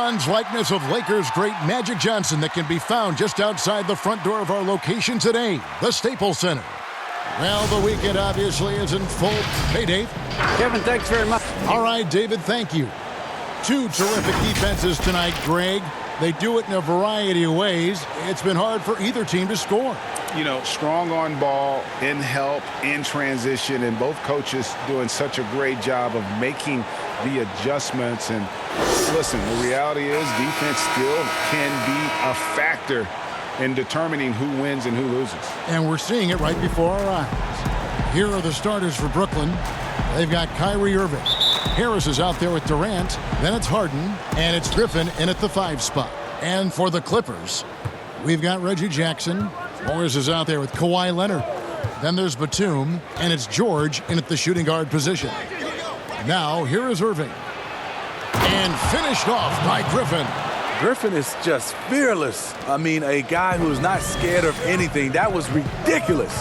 bronze likeness of Lakers great Magic Johnson that can be found just outside the front door of our location today, the Staples Center. Well, the weekend obviously is in full. Hey, Dave. Kevin, thanks very much. All right, David, thank you. Two terrific defenses tonight, Greg. They do it in a variety of ways. It's been hard for either team to score. You know, strong on ball, in help, in transition, and both coaches doing such a great job of making the adjustments. And listen, the reality is defense still can be a factor in determining who wins and who loses. And we're seeing it right before our eyes. Here are the starters for Brooklyn. They've got Kyrie Irving. Harris is out there with Durant. Then it's Harden. And it's Griffin in at the 5 spot. And for the Clippers, we've got Reggie Jackson. Morris is out there with Kawhi Leonard. Then there's Batum. And it's George in at the shooting guard position. Now, here is Irving. And finished off by Griffin. Griffin is just fearless. I mean, a guy who's not scared of anything. That was ridiculous.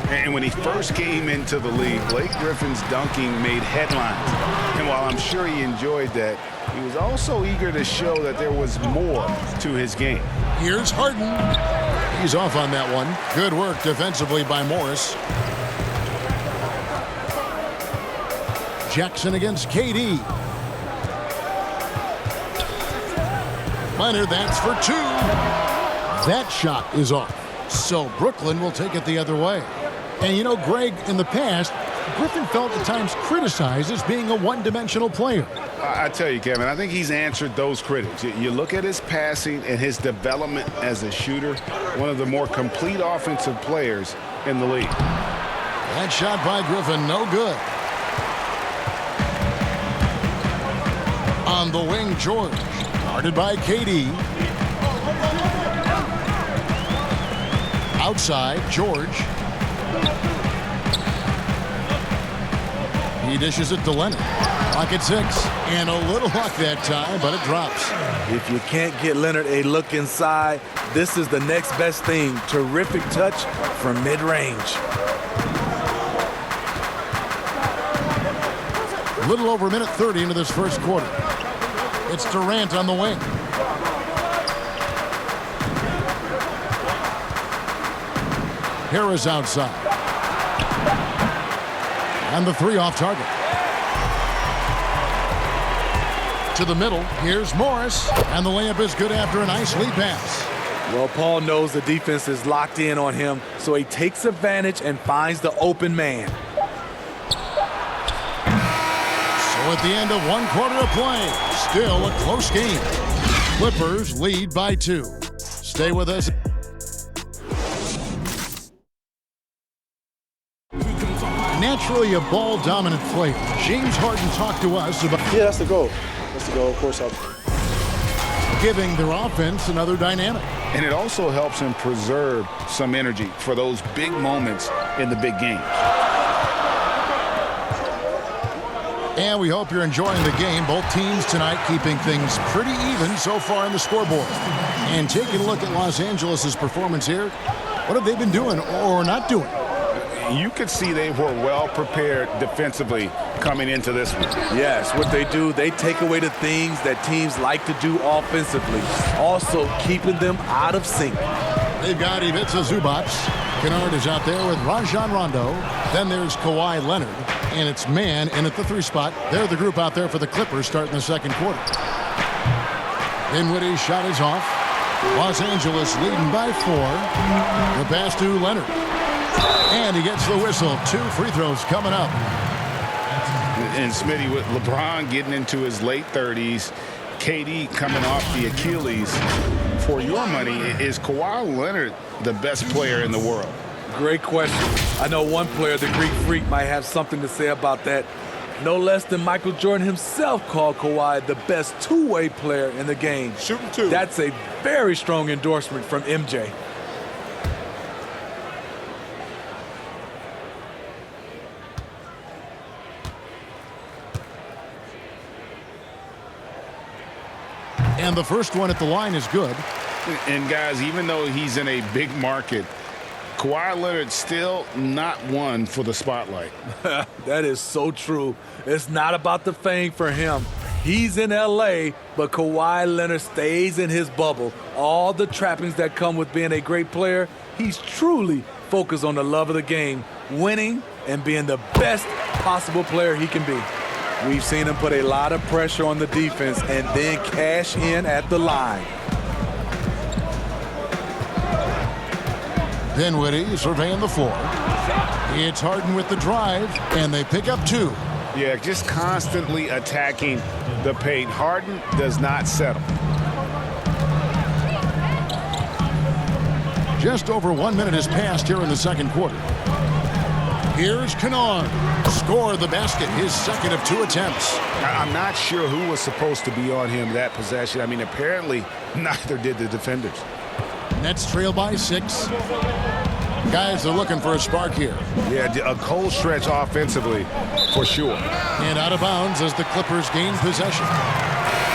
And when he first came into the league, Blake Griffin's dunking made headlines. And while I'm sure he enjoyed that, he was also eager to show that there was more to his game. Here's Harden. He's off on that one. Good work defensively by Morris. Jackson against KD. Leonard, that's for 2. That shot is off. So Brooklyn will take it the other way. And you know, Greg, in the past, Griffin felt at times criticized as being a one-dimensional player. I tell you, Kevin, I think he's answered those critics. You look at his passing and his development as a shooter, one of the more complete offensive players in the league. That shot by Griffin, no good. On the wing, George. Guarded by KD. Outside, George. He dishes it to Leonard. Clock at 6. And a little luck that time, but it drops. If you can't get Leonard a look inside, this is the next best thing. Terrific touch from mid-range. A little over a minute 30 into this first quarter. It's Durant on the wing. Harris outside. And the 3 off target. To the middle. Here's Morris. And the layup is good after a nice lead pass. Well, Paul knows the defense is locked in on him, so he takes advantage and finds the open man. So at the end of 1 quarter of play, still a close game. Clippers lead by 2. Stay with us. Naturally a ball-dominant player. James Harden talked to us about that's the goal. That's the goal, of course. Giving their offense another dynamic. And it also helps him preserve some energy for those big moments in the big games. And we hope you're enjoying the game. Both teams tonight keeping things pretty even so far on the scoreboard. And taking a look at Los Angeles' performance here, what have they been doing or not doing? You could see they were well prepared defensively coming into this one. Yes, what they do, they take away the things that teams like to do offensively, also keeping them out of sync. They've got Ivica Zubac. Kennard is out there with Rajon Rondo. Then there's Kawhi Leonard. And it's Man in at the 3 spot. They're the group out there for the Clippers starting the second quarter. Dinwiddie's shot is off. Los Angeles leading by 4. The pass to Leonard. And he gets the whistle. 2 free throws coming up. And Smitty, with LeBron getting into his late 30s, KD coming off the Achilles, for your money, is Kawhi Leonard the best player in the world? Great question. I know one player, the Greek Freak, might have something to say about that. No less than Michael Jordan himself called Kawhi the best two-way player in the game. Shooting 2. That's a very strong endorsement from MJ. And the first one at the line is good. And guys, even though he's in a big market, Kawhi Leonard's still not one for the spotlight. That is so true. It's not about the fame for him. He's in L.A., but Kawhi Leonard stays in his bubble. All the trappings that come with being a great player, he's truly focused on the love of the game, winning and being the best possible player he can be. We've seen him put a lot of pressure on the defense and then cash in at the line. Dinwiddie surveying the floor. It's Harden with the drive, and they pick up 2. Yeah, just constantly attacking the paint. Harden does not settle. Just over 1 minute has passed here in the second quarter. Here's Kennard. Score the basket, his second of 2 attempts. I'm not sure who was supposed to be on him that possession. I mean, apparently neither did the defenders. Nets trail by 6. Guys are looking for a spark here. Yeah, a cold stretch offensively for sure. And out of bounds as the Clippers gain possession.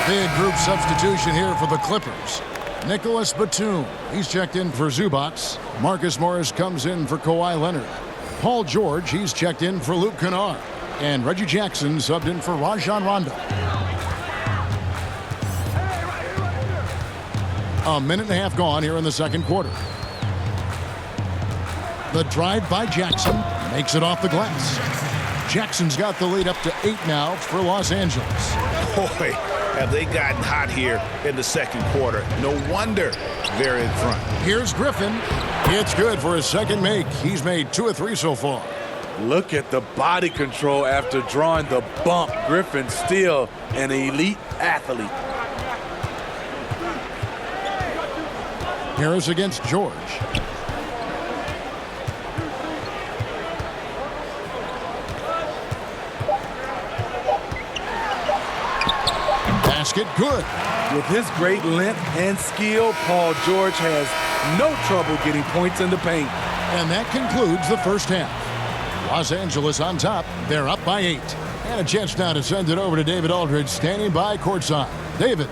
Big group substitution here for the Clippers. Nicholas Batum, he's checked in for Zubac. Marcus Morris comes in for Kawhi Leonard. Paul George, he's checked in for Luke Kennard. And Reggie Jackson subbed in for Rajon Rondo. A minute and a half gone here in the second quarter. The drive by Jackson makes it off the glass. Jackson's got the lead up to 8 now for Los Angeles. Boy, have they gotten hot here in the second quarter. No wonder they're in front. Here's Griffin. It's good for his second make. He's made 2 of 3 so far. Look at the body control after drawing the bump. Griffin still an elite athlete. Harris against George. Basket good. With his great length and skill, Paul George has no trouble getting points in the paint. And that concludes the first half. Los Angeles on top. They're up by 8. And a chance now to send it over to David Aldridge, standing by courtside. David.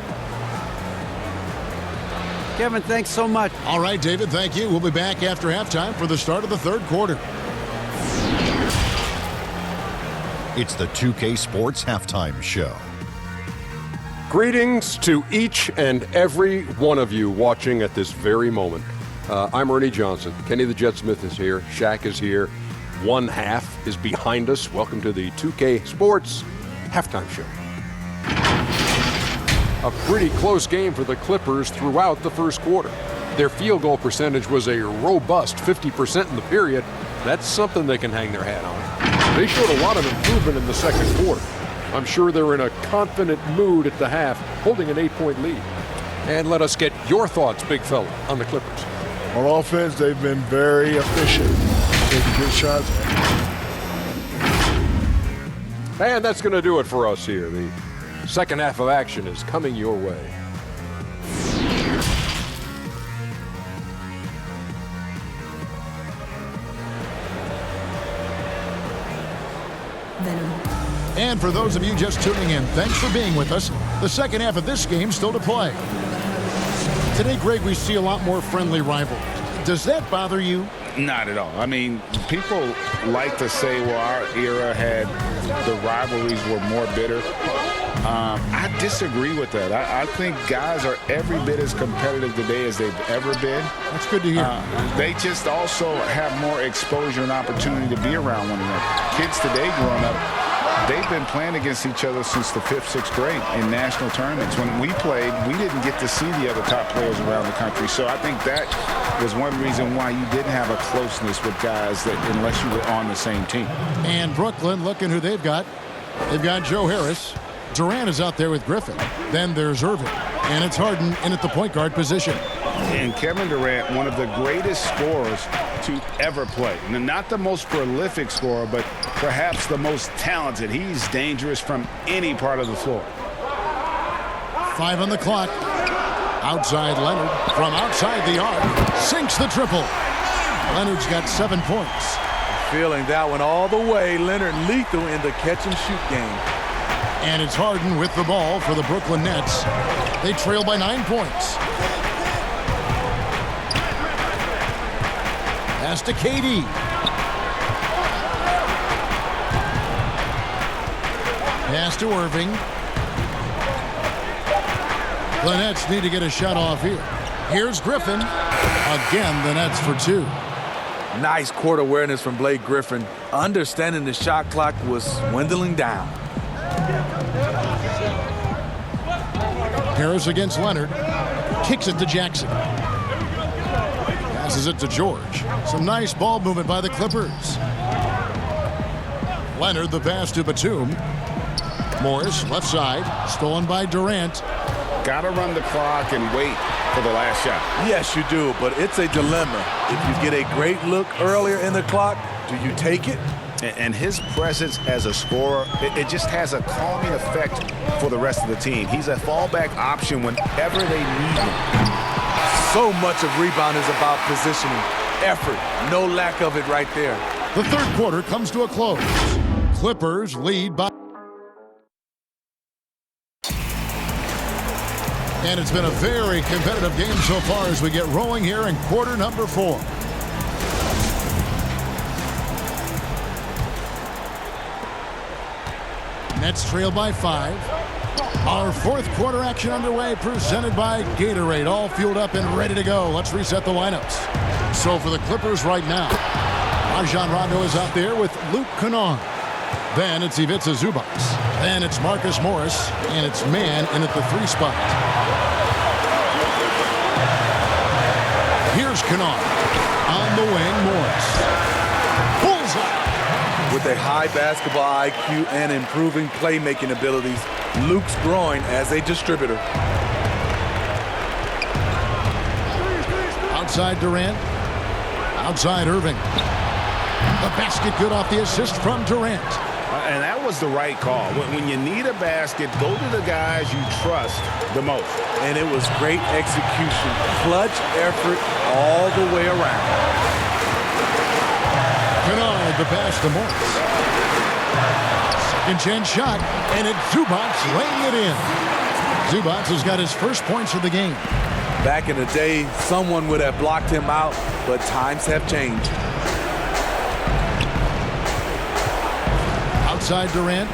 Kevin, thanks so much. All right, David, thank you. We'll be back after halftime for the start of the third quarter. It's the 2K Sports Halftime Show. Greetings to each and every one of you watching at this very moment. I'm Ernie Johnson. Kenny the Jet Smith is here. Shaq is here. One half is behind us. Welcome to the 2K Sports Halftime Show. A pretty close game for the Clippers throughout the first quarter. Their field goal percentage was a robust 50% in the period. That's something they can hang their hat on. They showed a lot of improvement in the second quarter. I'm sure they're in a confident mood at the half, holding an 8-point lead. And let us get your thoughts, big fella, on the Clippers. On offense, they've been very efficient. Taking good shots. And that's going to do it for us here. The second half of action is coming your way. And for those of you just tuning in, thanks for being with us. The second half of this game still to play. Today, Greg, we see a lot more friendly rivalries. Does that bother you? Not at all. I mean, people like to say, well, our era had the rivalries were more bitter. I disagree with that. I think guys are every bit as competitive today as they've ever been. That's good to hear. They just also have more exposure and opportunity to be around one another. Kids today growing up, they've been playing against each other since the 5th, 6th grade in national tournaments. When we played, we didn't get to see the other top players around the country. So I think that was one reason why you didn't have a closeness with guys that unless you were on the same team. And Brooklyn, looking who they've got. They've got Joe Harris. Durant is out there with Griffin. Then there's Irving. And it's Harden in at the point guard position. And Kevin Durant, one of the greatest scorers to ever play. Not the most prolific scorer, but perhaps the most talented. He's dangerous from any part of the floor. 5 on the clock. Outside Leonard from outside the arc. Sinks the triple. Leonard's got 7 points. Feeling that one all the way. Leonard lethal in the catch-and-shoot game. And it's Harden with the ball for the Brooklyn Nets. They trail by 9 points. Pass to KD. Pass to Irving. The Nets need to get a shot off here. Here's Griffin. Again, the Nets for two. Nice court awareness from Blake Griffin, understanding the shot clock was dwindling down. Harris against Leonard. Kicks it to Jackson. Passes it to George. Some nice ball movement by the Clippers. Leonard, the pass to Batum. Morris, left side. Stolen by Durant. Got to run the clock and wait for the last shot. Yes, you do, but it's a dilemma. If you get a great look earlier in the clock, do you take it? And his presence as a scorer, it just has a calming effect for the rest of the team. He's a fallback option whenever they need him. So much of rebound is about positioning. Effort, no lack of it right there. The third quarter comes to a close. Clippers lead by... And it's been a very competitive game so far as we get rolling here in quarter number 4. Nets trail by 5. Our fourth quarter action underway, presented by Gatorade. All fueled up and ready to go. Let's reset the lineups. So for the Clippers right now, Rajon Rondo is out there with Luke Kennard. Then it's Ivica Zubac. Then it's Marcus Morris, and it's man in at the 3 spot. Here's Kennard. On the wing, Morris. Bullseye. With a high basketball IQ and improving playmaking abilities, Luke's growing as a distributor. Outside Durant. Outside Irving. The basket good off the assist from Durant. And that was the right call. When you need a basket, go to the guys you trust the most. And it was great execution. Clutch effort all the way around. Kennard, the pass to Morris. Second chance shot, and it's Zubac laying it in. Zubac has got his first points of the game. Back in the day, someone would have blocked him out, but times have changed. Outside Durant.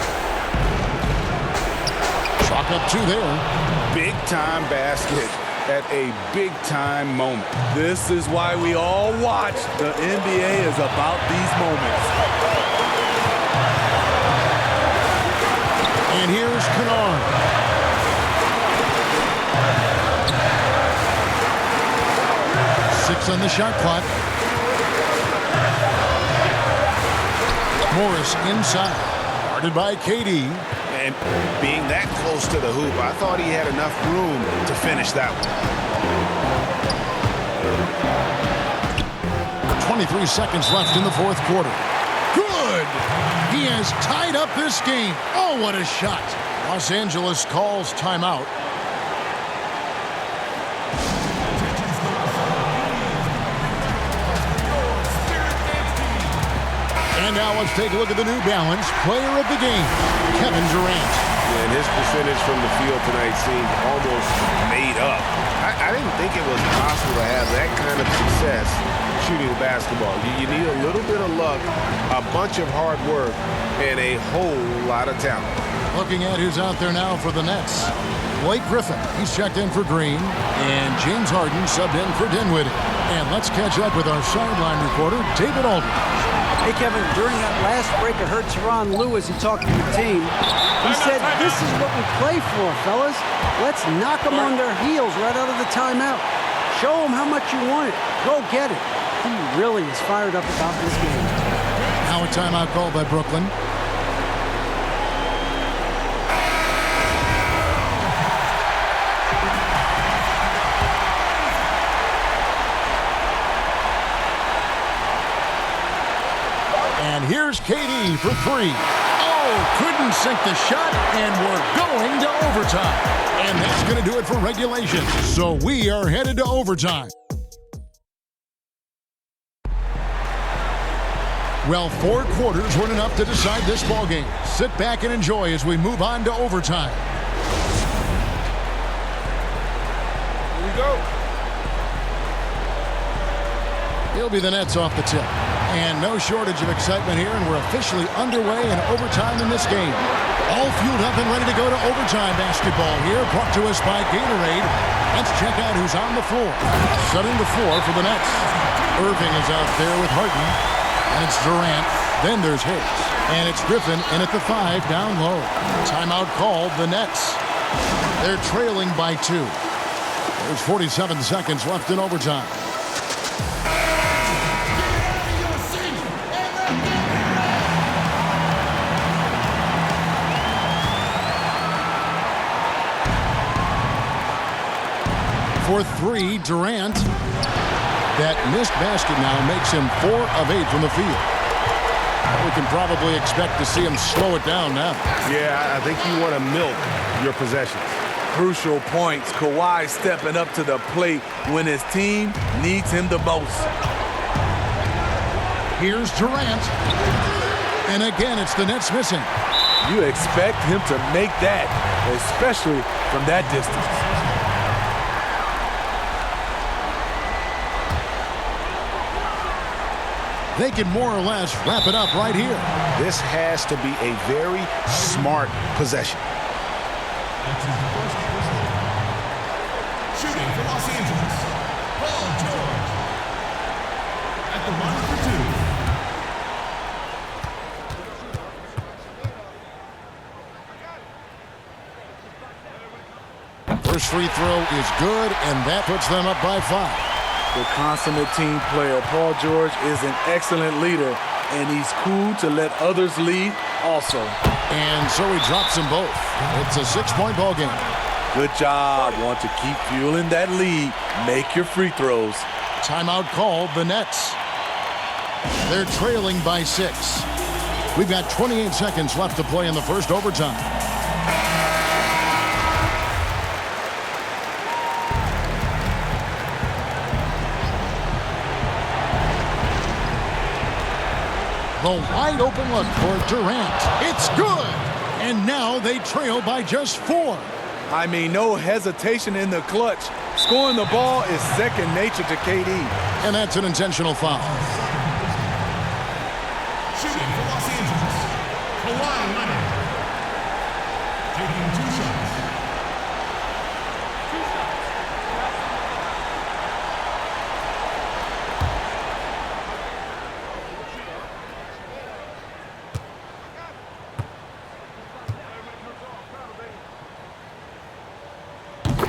Chalk up 2 there. Big-time basket at a big-time moment. This is why we all watch. The NBA is about these moments. And here's Kennard. Six on the shot clock. Morris inside. Guarded by KD. And being that close to the hoop, I thought he had enough room to finish that one. 23 seconds left in the fourth quarter. Good! He has tied up this game. Oh, what a shot. Los Angeles calls timeout. And now let's take a look at the New Balance player of the game, Kevin Durant. And his percentage from the field tonight seemed almost made up. I didn't think it was possible to have that kind of success shooting the basketball. You need a little bit of luck, a bunch of hard work, and a whole lot of talent. Looking at who's out there now for the Nets. Blake Griffin, he's checked in for Green, and James Harden subbed in for Dinwiddie. And let's catch up with our sideline reporter, David Aldridge. Hey, Kevin, during that last break, I heard Tyronn Lue as he talked to the team. He said, this is what we play for, fellas. Let's knock them on their heels right out of the timeout. Show them how much you want it. Go get it. He really is fired up about this game. Now a timeout called by Brooklyn. And here's KD for 3. Oh, couldn't sink the shot, and we're going to overtime. And that's going to do it for regulation. So we are headed to overtime. Well, 4 quarters weren't enough to decide this ballgame. Sit back and enjoy as we move on to overtime. Here we go. It'll be the Nets off the tip. And no shortage of excitement here, and we're officially underway in overtime in this game. All fueled up and ready to go to overtime basketball here. Brought to us by Gatorade. Let's check out who's on the floor. Setting the floor for the Nets. Irving is out there with Harden. And it's Durant. Then there's Harris. And it's Griffin in at the 5 down low. Timeout called the Nets. They're trailing by 2. There's 47 seconds left in overtime. For 3, Durant. That missed basket now makes him 4 of 8 from the field. We can probably expect to see him slow it down now. Yeah, I think you want to milk your possessions. Crucial points. Kawhi stepping up to the plate when his team needs him the most. Here's Durant. And again, it's the Nets missing. You expect him to make that, especially from that distance. They can more or less wrap it up right here. This has to be a very smart possession. Shooting for Los Angeles, Paul George. At the line for 2. First free throw is good, and that puts them up by 5. The consummate team player, Paul George, is an excellent leader, and he's cool to let others lead also. And so he drops them both. It's a 6-point ball game. Good job. Want to keep fueling that lead. Make your free throws. Timeout called the Nets. They're trailing by 6. We've got 28 seconds left to play in the first overtime. The wide open look for Durant. It's good. And now they trail by just 4. I mean, no hesitation in the clutch. Scoring the ball is second nature to KD. And that's an intentional foul. Shooting for Los Angeles, Kwai Leonard. Taking 2 shots.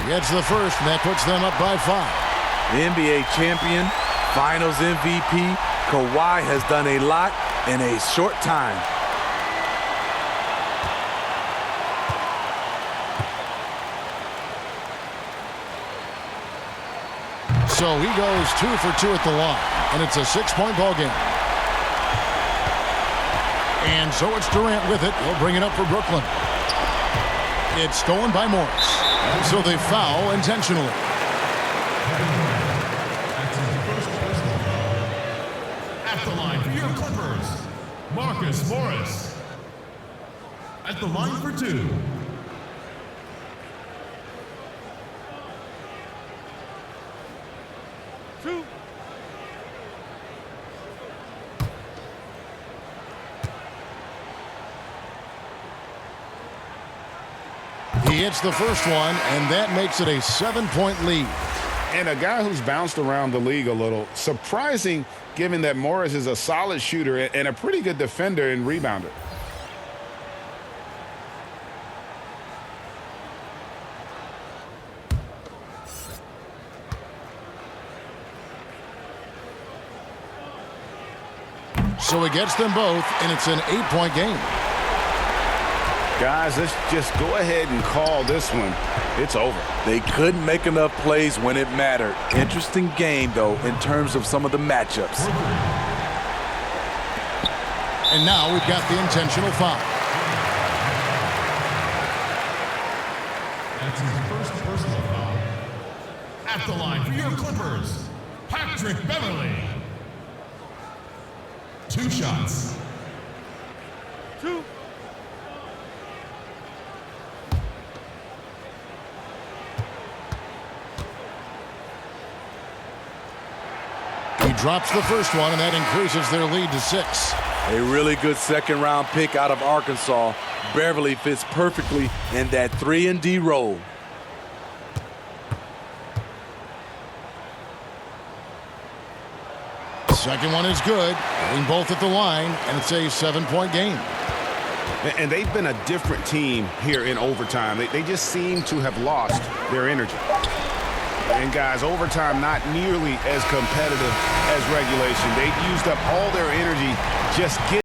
Gets the first, and that puts them up by 5. The NBA champion, Finals MVP, Kawhi has done a lot in a short time. So he goes 2 for 2 at the line, and it's a 6-point ball game. And so it's Durant with it. He'll bring it up for Brooklyn. It's stolen by Morris. So they foul intentionally. At the line for your Clippers, Marcus Morris. At the line for 2. He hits the first one, and that makes it a 7-point lead. And a guy who's bounced around the league a little. Surprising, given that Morris is a solid shooter and a pretty good defender and rebounder. So he gets them both, and it's an 8-point game. Guys, let's just go ahead and call this one. It's over. They couldn't make enough plays when it mattered. Interesting game, though, in terms of some of the matchups. And now we've got the intentional foul. That's his first personal foul. At the line for your Clippers, Patrick Beverly. 2 shots. 2. He drops the first one, and that increases their lead to 6. A really good second-round pick out of Arkansas. Beverly fits perfectly in that 3-and-D role. Second one is good. Getting both at the line, and it's a 7-point game. And they've been a different team here in overtime. They just seem to have lost their energy. And guys, overtime not nearly as competitive as regulation. They've used up all their energy just getting